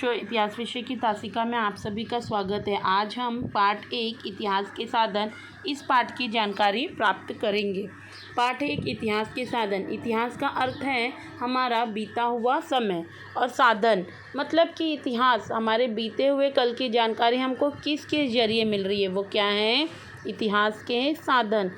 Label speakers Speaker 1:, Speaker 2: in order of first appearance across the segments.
Speaker 1: बच्चों, इतिहास विषय की तासिका में आप सभी का स्वागत है। आज हम पाठ 1 इतिहास के साधन इस पाठ की जानकारी प्राप्त करेंगे। पाठ 1 इतिहास के साधन। इतिहास का अर्थ है हमारा बीता हुआ समय, और साधन मतलब कि इतिहास हमारे बीते हुए कल की जानकारी हमको किसके जरिए मिल रही है, वो क्या है, इतिहास के साधन।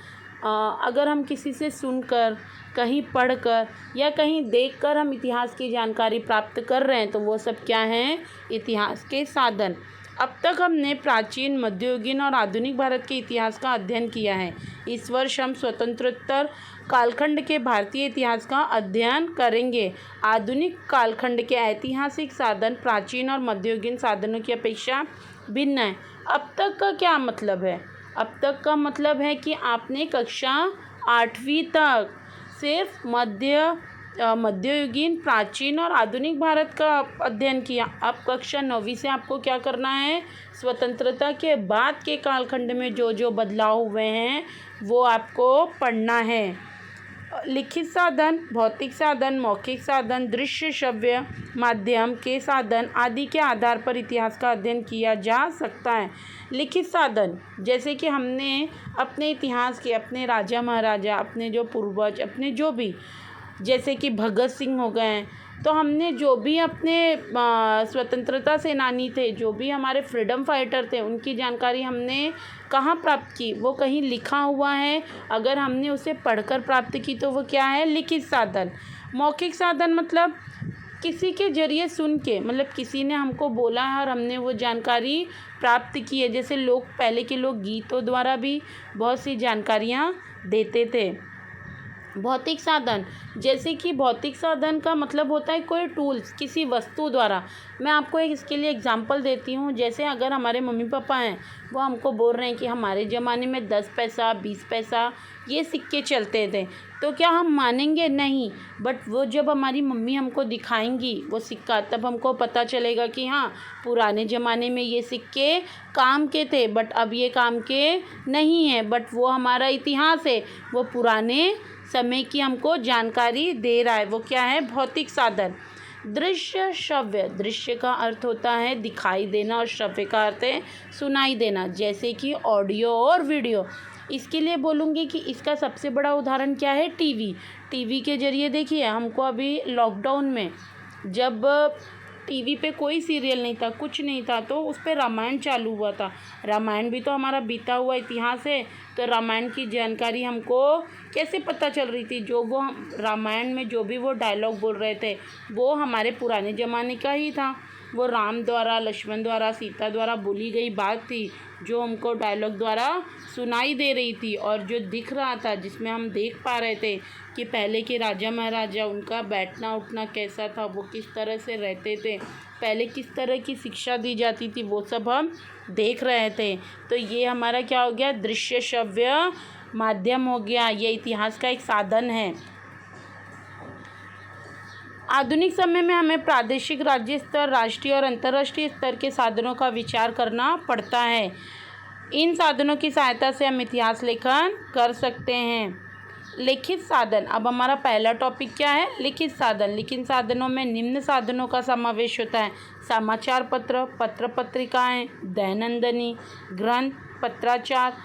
Speaker 1: अगर हम किसी से सुनकर, कहीं पढ़कर या कहीं देखकर हम इतिहास की जानकारी प्राप्त कर रहे हैं तो वो सब क्या हैं, इतिहास के साधन। अब तक हमने प्राचीन, मध्ययुगीन और आधुनिक भारत के इतिहास का अध्ययन किया है। इस वर्ष हम स्वतंत्रोत्तर कालखंड के भारतीय इतिहास का अध्ययन करेंगे। आधुनिक कालखंड के ऐतिहासिक साधन प्राचीन और मध्ययुगीन साधनों की अपेक्षा भिन्न है। अब तक का क्या मतलब है? अब तक का मतलब है कि आपने कक्षा 8वीं तक सिर्फ मध्ययुगीन, प्राचीन और आधुनिक भारत का अध्ययन किया। अब कक्षा 9वीं से आपको क्या करना है, स्वतंत्रता के बाद के कालखंड में जो जो बदलाव हुए हैं वो आपको पढ़ना है। लिखित साधन, भौतिक साधन, मौखिक साधन, दृश्य श्रव्य माध्यम के साधन आदि के आधार पर इतिहास का अध्ययन किया जा सकता है। लिखित साधन जैसे कि हमने अपने इतिहास के, अपने राजा महाराजा, अपने जो पूर्वज, अपने जो भी, जैसे कि भगत सिंह हो गए, तो हमने जो भी अपने स्वतंत्रता सेनानी थे, जो भी हमारे फ्रीडम फाइटर थे, उनकी जानकारी हमने कहाँ प्राप्त की, वो कहीं लिखा हुआ है। अगर हमने उसे पढ़कर प्राप्त की तो वो क्या है, लिखित साधन। मौखिक साधन मतलब किसी के जरिए सुन के, मतलब किसी ने हमको बोला है और हमने वो जानकारी प्राप्त की है। जैसे लोग, पहले के लोग गीतों द्वारा भी बहुत सी जानकारियाँ देते थे। भौतिक साधन जैसे कि भौतिक साधन का मतलब होता है कोई टूल्स, किसी वस्तु द्वारा। मैं आपको इसके लिए एग्जांपल देती हूँ। जैसे अगर हमारे मम्मी पापा हैं, वो हमको बोल रहे हैं कि हमारे ज़माने में 10 पैसा, 20 पैसा ये सिक्के चलते थे, तो क्या हम मानेंगे? नहीं। बट वो जब हमारी मम्मी हमको दिखाएंगी वो सिक्का, तब हमको पता चलेगा कि हाँ, पुराने ज़माने में ये सिक्के काम के थे, बट अब ये काम के नहीं है। बट वो हमारा इतिहास है, वो पुराने समय की हमको जानकारी दे रहा है। वो क्या है, भौतिक साधन। दृश्य श्रव्य, दृश्य का अर्थ होता है दिखाई देना और श्रव्य का अर्थ है सुनाई देना, जैसे कि ऑडियो और वीडियो। इसके लिए बोलूँगी कि इसका सबसे बड़ा उदाहरण क्या है, टीवी। टीवी के जरिए देखिए, हमको अभी लॉकडाउन में जब टीवी पे कोई सीरियल नहीं था, कुछ नहीं था, तो उस पर रामायण चालू हुआ था। रामायण भी तो हमारा बीता हुआ इतिहास है, तो रामायण की जानकारी हमको कैसे पता चल रही थी? जो वो रामायण में जो भी वो डायलॉग बोल रहे थे वो हमारे पुराने ज़माने का ही था। वो राम द्वारा, लक्ष्मण द्वारा, सीता द्वारा बोली गई बात थी, जो हमको डायलॉग द्वारा सुनाई दे रही थी, और जो दिख रहा था, जिसमें हम देख पा रहे थे कि पहले के राजा महाराजा, उनका बैठना उठना कैसा था, वो किस तरह से रहते थे, पहले किस तरह की शिक्षा दी जाती थी, वो सब हम देख रहे थे। तो ये हमारा क्या हो गया, दृश्य श्रव्य माध्यम हो गया। ये इतिहास का एक साधन है। आधुनिक समय में हमें प्रादेशिक, राज्य स्तर, राष्ट्रीय और अंतर्राष्ट्रीय स्तर के साधनों का विचार करना पड़ता है। इन साधनों की सहायता से हम इतिहास लेखन कर सकते हैं। लिखित साधन, अब हमारा पहला टॉपिक क्या है, लिखित साधन। लिखित साधनों में निम्न साधनों का समावेश होता है: समाचार पत्र, पत्र पत्रिकाएँ, दैनंदिनी, ग्रंथ, पत्राचार,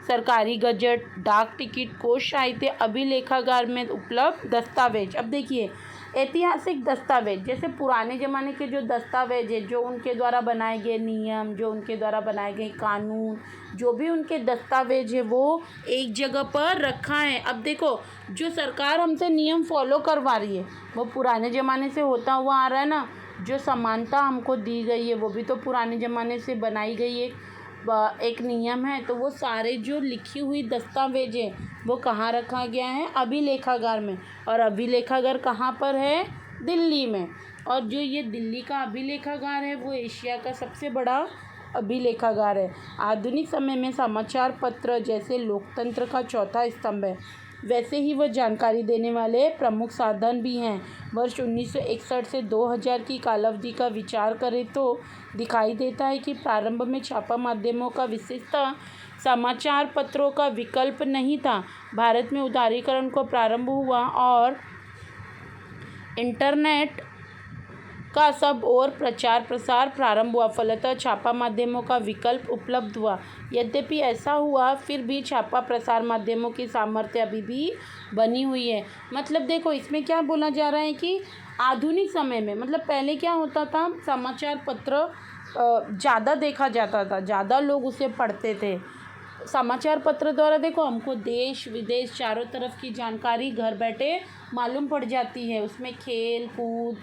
Speaker 1: सरकारी गजट, डाक टिकट, कोश साहित्य, अभिलेखागार में उपलब्ध दस्तावेज। अब देखिए, ऐतिहासिक दस्तावेज जैसे पुराने ज़माने के जो दस्तावेज है, जो उनके द्वारा बनाए गए नियम, जो उनके द्वारा बनाए गए कानून, जो भी उनके दस्तावेज है वो एक जगह पर रखा है। अब देखो, जो सरकार हमसे नियम फॉलो करवा रही है वो पुराने ज़माने से होता हुआ आ रहा है ना। जो समानता हमको दी गई है वो भी तो पुराने ज़माने से बनाई गई एक नियम है। तो वो सारे जो लिखी हुई दस्तावेज है वो कहाँ रखा गया है, अभिलेखागार में। और अभिलेखागार कहाँ पर है, दिल्ली में। और जो ये दिल्ली का अभिलेखागार है वो एशिया का सबसे बड़ा अभिलेखागार है। आधुनिक समय में समाचार पत्र जैसे लोकतंत्र का चौथा स्तंभ है, वैसे ही वह जानकारी देने वाले प्रमुख साधन भी हैं। वर्ष 1961 से 2000 की कालावधि का विचार करें तो दिखाई देता है कि प्रारंभ में छापा माध्यमों का विशेषतः समाचार पत्रों का विकल्प नहीं था। भारत में उदारीकरण को प्रारंभ हुआ और इंटरनेट का सब और प्रचार प्रसार प्रारंभ हुआ। फलतः छापा माध्यमों का विकल्प उपलब्ध हुआ। यद्यपि ऐसा हुआ, फिर भी छापा प्रसार माध्यमों की सामर्थ्य अभी भी बनी हुई है। मतलब देखो, इसमें क्या बोला जा रहा है कि आधुनिक समय में, मतलब पहले क्या होता था, समाचार पत्र ज़्यादा देखा जाता था, ज़्यादा लोग उसे पढ़ते थे। समाचार पत्र द्वारा देखो हमको देश विदेश चारों तरफ की जानकारी घर बैठे मालूम पड़ जाती है। उसमें खेल कूद,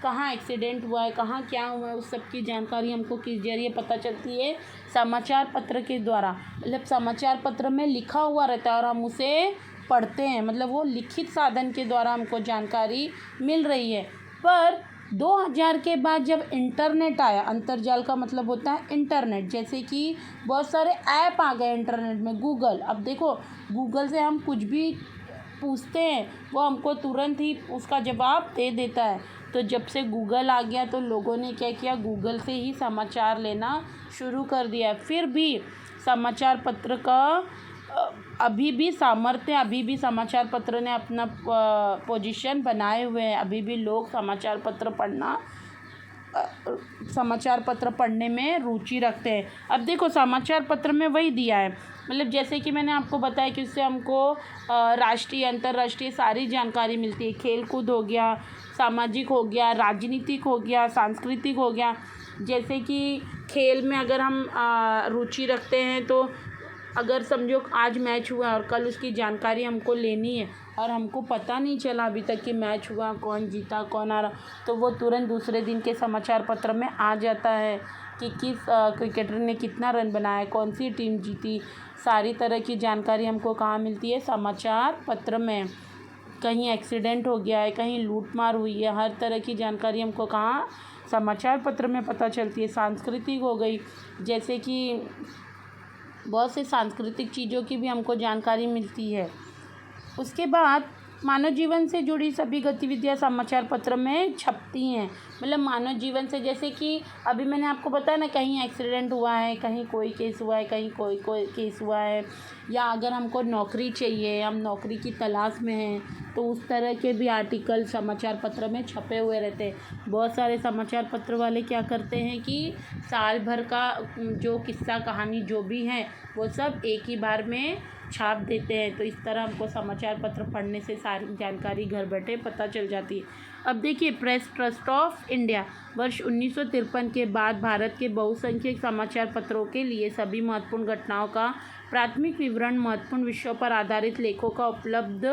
Speaker 1: कहाँ एक्सीडेंट हुआ है, कहाँ क्या हुआ है, उस सब की जानकारी हमको किस जरिए पता चलती है, समाचार पत्र के द्वारा। मतलब समाचार पत्र में लिखा हुआ रहता है और हम उसे पढ़ते हैं, मतलब वो लिखित साधन के द्वारा हमको जानकारी मिल रही है। पर 2000 के बाद जब इंटरनेट आया, अंतर्जाल का मतलब होता है इंटरनेट, जैसे कि बहुत सारे ऐप आ गए इंटरनेट में, गूगल। अब देखो, गूगल से हम कुछ भी पूछते हैं, वो हमको तुरंत ही उसका जवाब दे देता है। तो जब से गूगल आ गया तो लोगों ने क्या किया, गूगल से ही समाचार लेना शुरू कर दिया। फिर भी समाचार पत्र का अभी भी सामर्थ्य, अभी भी समाचार पत्र ने अपना पोजीशन बनाए हुए हैं। अभी भी लोग समाचार पत्र पढ़ने में रुचि रखते हैं। अब देखो, समाचार पत्र में वही दिया है, मतलब जैसे कि मैंने आपको बताया कि उससे हमको राष्ट्रीय अंतर्राष्ट्रीय सारी जानकारी मिलती है। खेल कूद हो गया, सामाजिक हो गया, राजनीतिक हो गया, सांस्कृतिक हो गया। जैसे कि खेल में अगर हम रुचि रखते हैं तो अगर समझो आज मैच हुआ और कल उसकी जानकारी हमको लेनी है और हमको पता नहीं चला अभी तक कि मैच हुआ, कौन जीता कौन हारा, तो वो तुरंत दूसरे दिन के समाचार पत्र में आ जाता है कि किस क्रिकेटर ने कितना रन बनाया, कौन सी टीम जीती। सारी तरह की जानकारी हमको कहाँ मिलती है, समाचार पत्र में। कहीं एक्सीडेंट हो गया है, कहीं लूटमार हुई है, हर तरह की जानकारी हमको कहाँ, समाचार पत्र में पता चलती है। सांस्कृतिक हो गई, जैसे कि बहुत से सांस्कृतिक चीज़ों की भी हमको जानकारी मिलती है। उसके बाद मानव जीवन से जुड़ी सभी गतिविधियां समाचार पत्र में छपती हैं। मतलब मानव जीवन से, जैसे कि अभी मैंने आपको बताया ना, कहीं एक्सीडेंट हुआ है, कहीं कोई केस हुआ है, कहीं कोई केस हुआ है, या अगर हमको नौकरी चाहिए, हम नौकरी की तलाश में हैं, तो उस तरह के भी आर्टिकल समाचार पत्र में छपे हुए रहते हैं। बहुत सारे समाचार पत्र वाले क्या करते हैं कि साल भर का जो किस्सा कहानी जो भी है वो सब एक ही बार में छाप देते हैं। तो इस तरह हमको समाचार पत्र पढ़ने से सारी जानकारी घर बैठे पता चल जाती है। अब देखिए, प्रेस ट्रस्ट ऑफ इंडिया वर्ष 1953 के बाद भारत के बहुसंख्यक समाचार पत्रों के लिए सभी महत्वपूर्ण घटनाओं का प्राथमिक विवरण महत्वपूर्ण विषयों पर आधारित लेखों का उपलब्ध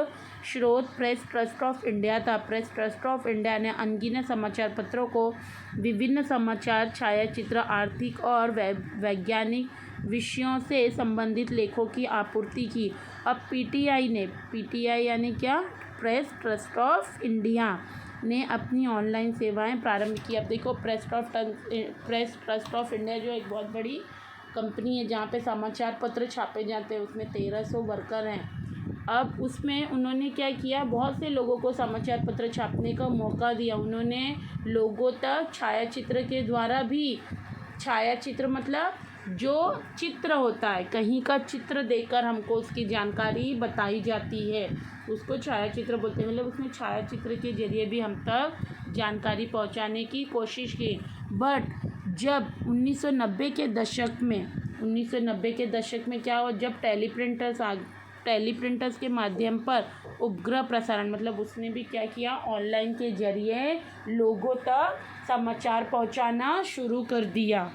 Speaker 1: स्रोत प्रेस ट्रस्ट ऑफ इंडिया था। प्रेस ट्रस्ट ऑफ इंडिया ने अनगिनत समाचार पत्रों को विभिन्न समाचार, छायाचित्र, आर्थिक और वैज्ञानिक विषयों से संबंधित लेखों की आपूर्ति की। अब पीटीआई यानी क्या, प्रेस ट्रस्ट ऑफ इंडिया ने अपनी ऑनलाइन सेवाएं प्रारंभ की। अब देखो, प्रेस ट्रस्ट ऑफ इंडिया जो एक बहुत बड़ी कंपनी है जहाँ पे समाचार पत्र छापे जाते हैं, उसमें 1300 वर्कर हैं। अब उसमें उन्होंने क्या किया, बहुत से लोगों को समाचार पत्र छापने का मौका दिया। उन्होंने लोगों तक छायाचित्र के द्वारा भी, छायाचित्र मतलब जो चित्र होता है, कहीं का चित्र देखकर हमको उसकी जानकारी बताई जाती है, उसको छायाचित्र बोलते हैं। मतलब उसमें छायाचित्र के जरिए भी हम तक जानकारी पहुंचाने की कोशिश की। बट जब 1990 के दशक में क्या हुआ, जब टेलीप्रिंटर्स के माध्यम पर उपग्रह प्रसारण, मतलब उसने भी क्या किया, ऑनलाइन के जरिए लोगों तक समाचार पहुंचाना शुरू कर दिया।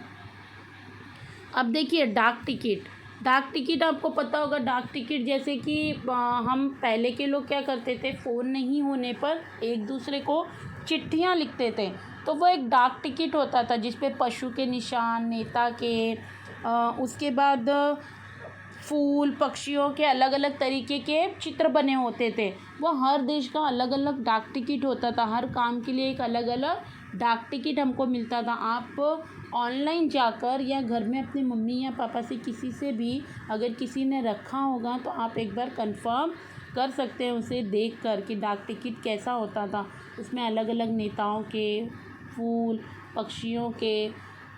Speaker 1: अब देखिए, डाक टिकट आपको पता होगा। डाक टिकट जैसे कि हम पहले के लोग क्या करते थे, फ़ोन नहीं होने पर एक दूसरे को चिट्ठियां लिखते थे, तो वो एक डाक टिकट होता था जिस पे पशु के निशान, नेता के, उसके बाद फूल पक्षियों के अलग अलग तरीके के चित्र बने होते थे। वो हर देश का अलग अलग डाक टिकट होता था, हर काम के लिए एक अलग अलग डाक टिकट हमको मिलता था। आप ऑनलाइन जाकर या घर में अपनी मम्मी या पापा से किसी से भी अगर किसी ने रखा होगा तो आप एक बार कंफर्म कर सकते हैं उसे देख कर कि डाक टिकट कैसा होता था। उसमें अलग अलग नेताओं के, फूल पक्षियों के,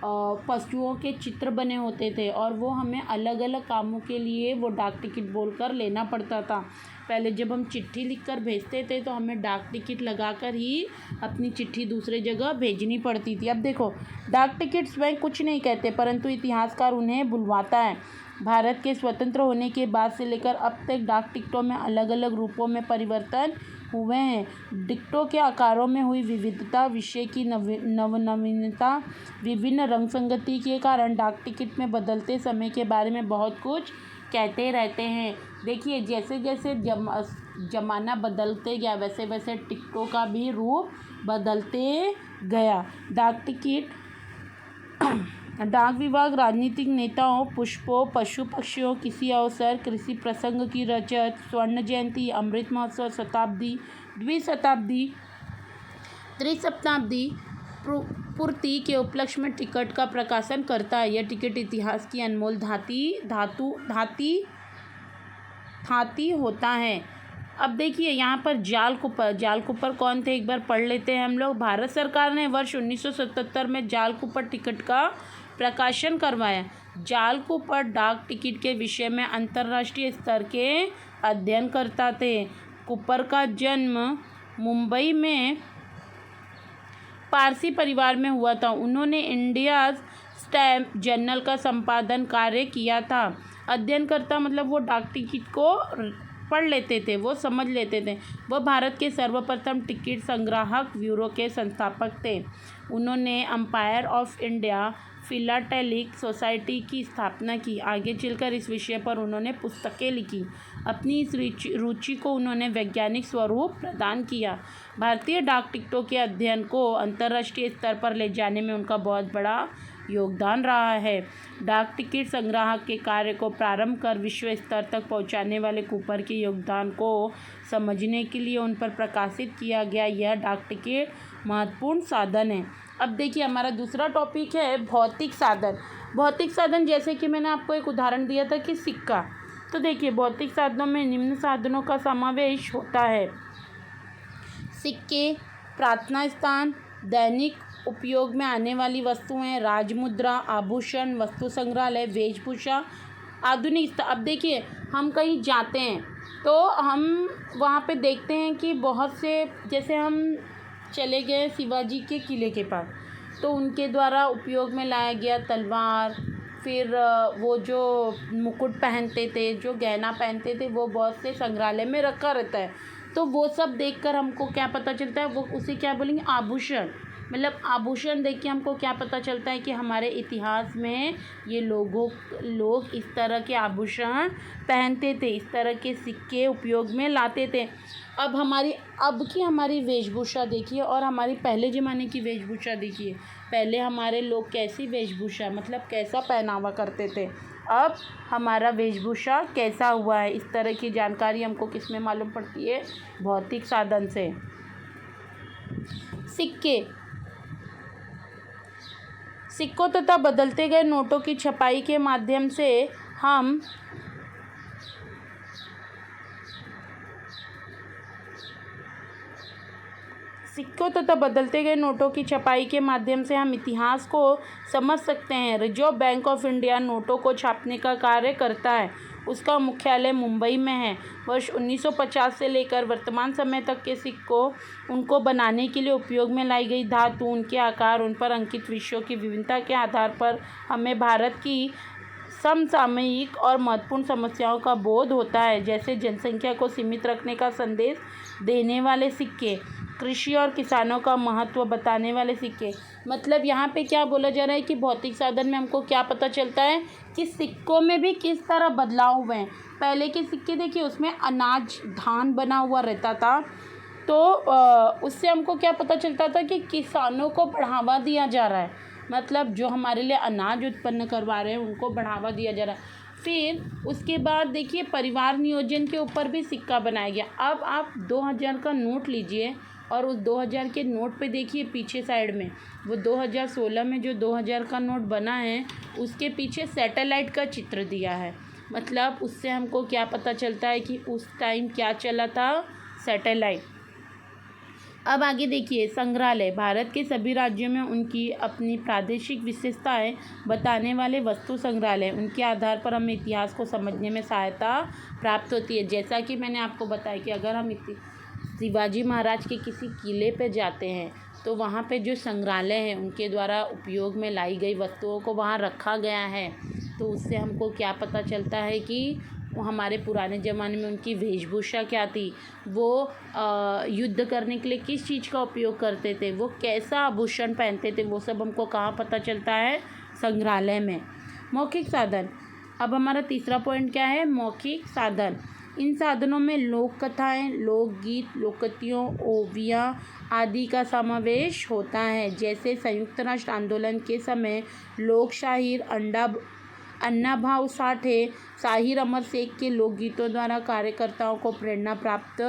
Speaker 1: पशुओं के चित्र बने होते थे और वो हमें अलग अलग कामों के लिए वो डाक टिकट बोलकर लेना पड़ता था। पहले जब हम चिट्ठी लिखकर भेजते थे तो हमें डाक टिकट लगाकर ही अपनी चिट्ठी दूसरे जगह भेजनी पड़ती थी। अब देखो, डाक टिकट स्वयं कुछ नहीं कहते, परंतु इतिहासकार उन्हें बुलवाता है। भारत के स्वतंत्र होने के बाद से लेकर अब तक डाक टिकटों में अलग अलग रूपों में परिवर्तन हुए हैं। टिकटों के आकारों में हुई विविधता, विषय की नवीनता, विभिन्न रंग संगति के कारण डाक टिकट में बदलते समय के बारे में बहुत कुछ कहते रहते हैं। देखिए, जैसे जैसे ज़माना बदलते गया वैसे वैसे टिकटों का भी रूप बदलते गया। डाक टिकट डाक विभाग राजनीतिक नेताओं, पुष्पों, पशु पक्षियों, किसी अवसर, कृषि प्रसंग की रजत, स्वर्ण जयंती, अमृत महोत्सव, शताब्दी, द्विशताब्दी, त्रिशताब्दी पूर्ति के उपलक्ष्य में टिकट का प्रकाशन करता है। यह टिकट इतिहास की अनमोल धाती होता है। अब देखिए यहाँ पर जाल कुपर कौन थे, एक बार पढ़ लेते हैं हम लोग। भारत सरकार ने वर्ष 1977 में जाल कुपर टिकट का प्रकाशन करवाया। जाल कुपर डाक टिकट के विषय में अंतर्राष्ट्रीय स्तर के अध्ययन करता थे। कुपर का जन्म मुंबई में पारसी परिवार में हुआ था। उन्होंने इंडिया स्टैम्प जर्नल का संपादन कार्य किया था। अध्ययन करता मतलब वो डाक टिकट को पढ़ लेते थे, वो समझ लेते थे। वह भारत के सर्वप्रथम टिकट संग्राहक ब्यूरो के संस्थापक थे। उन्होंने empire of India philatelic society की स्थापना की। आगे चलकर इस विषय पर उन्होंने पुस्तकें लिखी। अपनी इस रुचि को उन्होंने वैज्ञानिक स्वरूप प्रदान किया। भारतीय डाक टिकटों के अध्ययन को अंतर्राष्ट्रीय स्तर पर ले जाने में उनका बहुत बड़ा योगदान रहा है। डाक टिकट संग्राहक के कार्य को प्रारंभ कर विश्व स्तर तक पहुंचाने वाले कुपर के योगदान को समझने के लिए उन पर प्रकाशित किया गया यह डाक टिकट महत्वपूर्ण साधन है। अब देखिए, हमारा दूसरा टॉपिक है भौतिक साधन। भौतिक साधन, जैसे कि मैंने आपको एक उदाहरण दिया था कि सिक्का। तो देखिए, भौतिक साधनों में निम्न साधनों का समावेश होता है: सिक्के, प्रार्थना स्थान, दैनिक उपयोग में आने वाली वस्तुएं, राजमुद्रा, आभूषण, वस्तु संग्रहालय, वेशभूषा, आधुनिक। अब देखिए, हम कहीं जाते हैं तो हम वहाँ पे देखते हैं कि बहुत से, जैसे हम चले गए शिवाजी के किले के पास, तो उनके द्वारा उपयोग में लाया गया तलवार, फिर वो जो मुकुट पहनते थे, जो गहना पहनते थे, वो बहुत से संग्रहालय में रखा रहता है। तो वो सब देखकर हमको क्या पता चलता है, वो उसे क्या बोलेंगे, आभूषण। मतलब आभूषण देख के हमको क्या पता चलता है कि हमारे इतिहास में ये लोग इस तरह के आभूषण पहनते थे, इस तरह के सिक्के उपयोग में लाते थे। अब हमारी वेशभूषा देखिए और हमारी पहले ज़माने की वेशभूषा देखिए। पहले हमारे लोग कैसी वेशभूषा, मतलब कैसा पहनावा करते थे, अब हमारा वेशभूषा कैसा हुआ है, इस तरह की जानकारी हमको किस में मालूम पड़ती है, भौतिक साधन से। सिक्कों तथा बदलते गए नोटों की छपाई के माध्यम से हम इतिहास को समझ सकते हैं। रिजर्व बैंक ऑफ इंडिया नोटों को छापने का कार्य करता है। उसका मुख्यालय मुंबई में है। वर्ष 1950 से लेकर वर्तमान समय तक के सिक्कों, उनको बनाने के लिए उपयोग में लाई गई धातु, उनके आकार, उन पर अंकित विषयों की विभिन्नता के आधार पर हमें भारत की समसामयिक और महत्वपूर्ण समस्याओं का बोध होता है, जैसे जनसंख्या को सीमित रखने का संदेश देने वाले सिक्के, कृषि और किसानों का महत्व बताने वाले सिक्के। मतलब यहाँ पे क्या बोला जा रहा है कि भौतिक साधन में हमको क्या पता चलता है कि सिक्कों में भी किस तरह बदलाव हुए हैं। पहले के सिक्के देखिए, उसमें अनाज, धान बना हुआ रहता था, तो उससे हमको क्या पता चलता था कि किसानों को बढ़ावा दिया जा रहा है, मतलब जो हमारे लिए अनाज उत्पन्न करवा रहे हैं उनको बढ़ावा दिया जा रहा है। फिर उसके बाद देखिए, परिवार नियोजन के ऊपर भी सिक्का बनाया गया। अब आप 2000 का नोट लीजिए और उस 2000 के नोट पे देखिए पीछे साइड में, वो 2016 में जो 2000 का नोट बना है उसके पीछे सैटेलाइट का चित्र दिया है। मतलब उससे हमको क्या पता चलता है कि उस टाइम क्या चला था, सैटेलाइट। अब आगे देखिए, संग्रहालय भारत के सभी राज्यों में उनकी अपनी प्रादेशिक विशेषताएं बताने वाले वस्तु संग्रहालय, उनके आधार पर हमें इतिहास को समझने में सहायता प्राप्त होती है। जैसा कि मैंने आपको बताया कि अगर हम शिवाजी महाराज के किसी किले पर जाते हैं तो वहाँ पे जो संग्रहालय है उनके द्वारा उपयोग में लाई गई वस्तुओं को वहाँ रखा गया है, तो उससे हमको क्या पता चलता है कि वो हमारे पुराने ज़माने में उनकी वेशभूषा क्या थी, वो युद्ध करने के लिए किस चीज़ का उपयोग करते थे, वो कैसा आभूषण पहनते थे, वो सब हमको कहाँ पता चलता है? संग्रहालय में। मौखिक साधन, अब हमारा तीसरा पॉइंट क्या है? मौखिक साधन। इन साधनों में लोक कथाएँ, लोकगीत, लोककथाओं, ओवियाँ आदि का समावेश होता है। जैसे संयुक्त राष्ट्र आंदोलन के समय लोक शाहीर अन्ना भाऊ साठे, शाहीर अमर शेख के लोकगीतों द्वारा कार्यकर्ताओं को प्रेरणा प्राप्त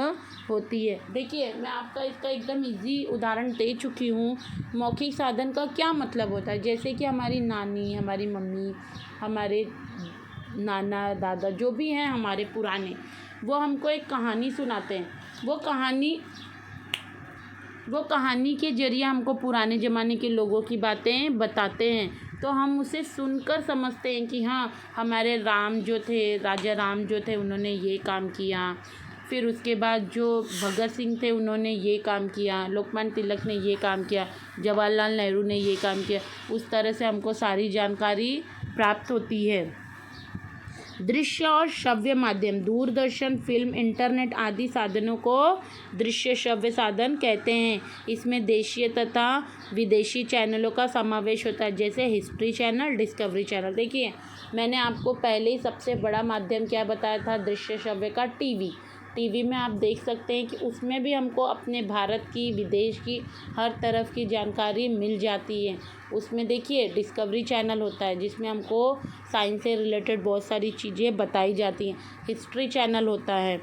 Speaker 1: होती है। देखिए, मैं आपका इसका एकदम इजी उदाहरण दे चुकी हूँ। मौखिक साधन का क्या मतलब होता है? जैसे कि हमारी नानी, हमारी मम्मी, हमारे नाना दादा जो भी हैं हमारे पुराने, वो हमको एक कहानी सुनाते हैं। वो कहानी के ज़रिए हमको पुराने ज़माने के लोगों की बातें बताते हैं, तो हम उसे सुनकर समझते हैं कि हाँ, हमारे राम जो थे, राजा राम जो थे, उन्होंने ये काम किया। फिर उसके बाद जो भगत सिंह थे उन्होंने ये काम किया, लोकमान्य तिलक ने ये काम किया, जवाहरलाल नेहरू ने ये काम किया। उस तरह से हमको सारी जानकारी प्राप्त होती है। दृश्य और श्रव्य माध्यम, दूरदर्शन, फिल्म, इंटरनेट आदि साधनों को दृश्य श्रव्य साधन कहते हैं। इसमें देशीय तथा विदेशी चैनलों का समावेश होता है, जैसे हिस्ट्री चैनल, डिस्कवरी चैनल। देखिए, मैंने आपको पहले ही सबसे बड़ा माध्यम क्या बताया था दृश्य श्रव्य का? टीवी में आप देख सकते हैं कि उसमें भी हमको अपने भारत की, विदेश की, हर तरफ की जानकारी मिल जाती है। उसमें देखिए डिस्कवरी चैनल होता है जिसमें हमको साइंस से रिलेटेड बहुत सारी चीज़ें बताई जाती हैं। हिस्ट्री चैनल होता है।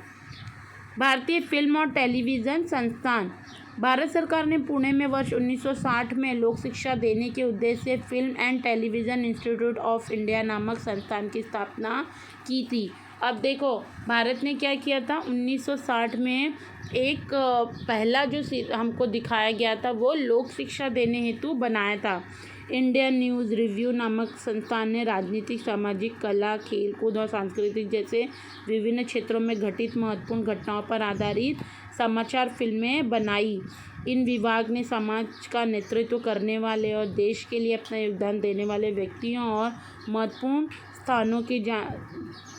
Speaker 1: भारतीय फिल्म और टेलीविज़न संस्थान, भारत सरकार ने पुणे में वर्ष 1960 में लोक शिक्षा देने के उद्देश्य से film and television institute of India नामक संस्थान की स्थापना की थी। अब देखो, भारत ने क्या किया था? 1960 में एक पहला जो हमको दिखाया गया था वो लोक शिक्षा देने हेतु बनाया था। इंडियन न्यूज़ रिव्यू नामक संस्थान ने राजनीतिक, सामाजिक, कला, खेल कूद और सांस्कृतिक जैसे विभिन्न क्षेत्रों में घटित महत्वपूर्ण घटनाओं पर आधारित समाचार फिल्में बनाई। इन विभाग ने समाज का नेतृत्व करने वाले और देश के लिए अपना योगदान देने वाले व्यक्तियों और महत्वपूर्ण स्थानों की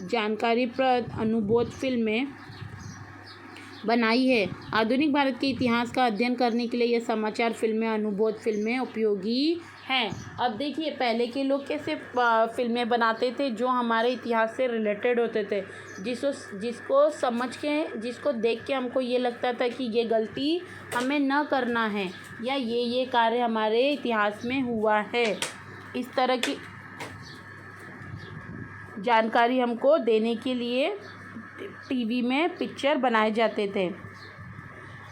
Speaker 1: जानकारीप्रद अनुबोध फिल्में बनाई है। आधुनिक भारत के इतिहास का अध्ययन करने के लिए ये समाचार फिल्में, अनुबोध फिल्में उपयोगी हैं। अब देखिए, पहले के लोग कैसे फिल्में बनाते थे जो हमारे इतिहास से रिलेटेड होते थे, जिसको देख के हमको ये लगता था कि ये गलती हमें न करना है या ये कार्य हमारे इतिहास में हुआ है। इस तरह की जानकारी हमको देने के लिए टीवी में पिक्चर बनाए जाते थे।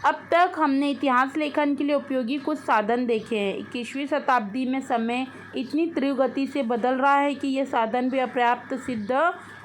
Speaker 1: अब तक हमने इतिहास लेखन के लिए उपयोगी कुछ साधन देखे हैं। 21वीं शताब्दी में समय इतनी तीव्र गति से बदल रहा है कि ये साधन भी अपर्याप्त सिद्ध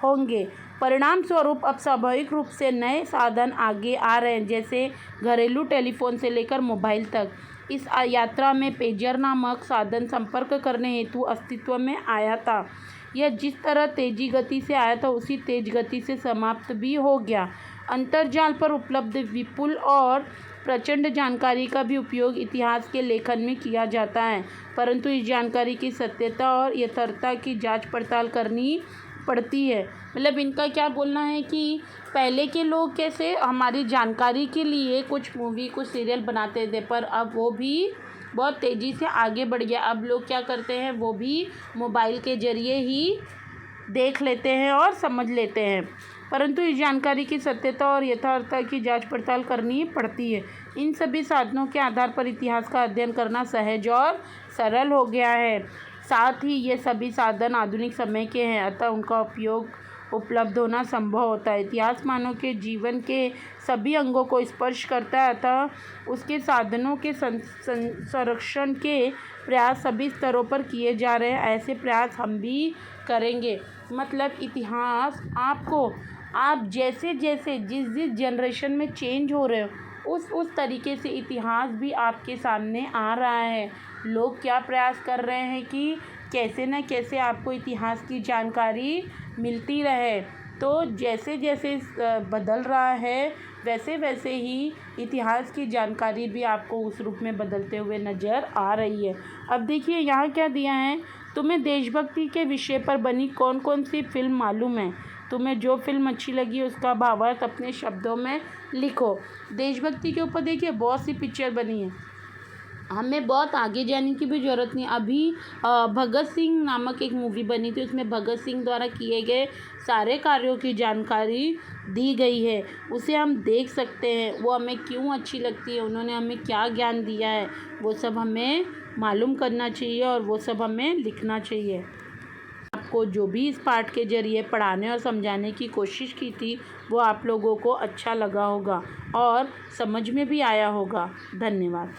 Speaker 1: होंगे। परिणाम स्वरूप अब स्वाभाविक रूप से नए साधन आगे आ रहे हैं, जैसे घरेलू टेलीफोन से लेकर मोबाइल तक। इस यात्रा में पेजर नामक साधन संपर्क करने हेतु अस्तित्व में आया था। यह जिस तरह तेजी गति से आया था उसी तेज गति से समाप्त भी हो गया। अंतर्जाल पर उपलब्ध विपुल और प्रचंड जानकारी का भी उपयोग इतिहास के लेखन में किया जाता है, परंतु इस जानकारी की सत्यता और यथार्थता की जांच पड़ताल करनी पड़ती है। मतलब इनका क्या बोलना है कि पहले के लोग कैसे हमारी जानकारी के लिए कुछ मूवी, कुछ सीरियल बनाते थे, पर अब वो भी बहुत तेज़ी से आगे बढ़ गया। अब लोग क्या करते हैं, वो भी मोबाइल के ज़रिए ही देख लेते हैं और समझ लेते हैं, परंतु इस जानकारी की सत्यता और यथार्थता की जांच पड़ताल करनी पड़ती है। इन सभी साधनों के आधार पर इतिहास का अध्ययन करना सहज और सरल हो गया है। साथ ही ये सभी साधन आधुनिक समय के हैं, अतः उनका उपयोग उपलब्ध होना संभव होता है। इतिहास मानव के जीवन के सभी अंगों को स्पर्श करता है, अतः उसके साधनों के संरक्षण के प्रयास सभी स्तरों पर किए जा रहे हैं। ऐसे प्रयास हम भी करेंगे। मतलब इतिहास आपको, आप जैसे जैसे जिस जिस जनरेशन में चेंज हो रहे हो उस तरीके से इतिहास भी आपके सामने आ रहा है। लोग क्या प्रयास कर रहे हैं कि कैसे न कैसे आपको इतिहास की जानकारी मिलती रहे। तो जैसे जैसे बदल रहा है वैसे वैसे ही इतिहास की जानकारी भी आपको उस रूप में बदलते हुए नज़र आ रही है। अब देखिए यहाँ क्या दिया है, तुम्हें देशभक्ति के विषय पर बनी कौन कौन सी फ़िल्म मालूम है? तुम्हें जो फ़िल्म अच्छी लगी उसका भावार्थ अपने शब्दों में लिखो। देशभक्ति के ऊपर देखिए बहुत सी पिक्चर बनी है, हमें बहुत आगे जाने की भी ज़रूरत नहीं। अभी भगत सिंह नामक एक मूवी बनी थी, उसमें भगत सिंह द्वारा किए गए सारे कार्यों की जानकारी दी गई है, उसे हम देख सकते हैं। वो हमें क्यों अच्छी लगती है, उन्होंने हमें क्या ज्ञान दिया है, वो सब हमें मालूम करना चाहिए और वो सब हमें लिखना चाहिए। आपको जो भी इस पाठ के ज़रिए पढ़ाने और समझाने की कोशिश की थी वो आप लोगों को अच्छा लगा होगा और समझ में भी आया होगा। धन्यवाद।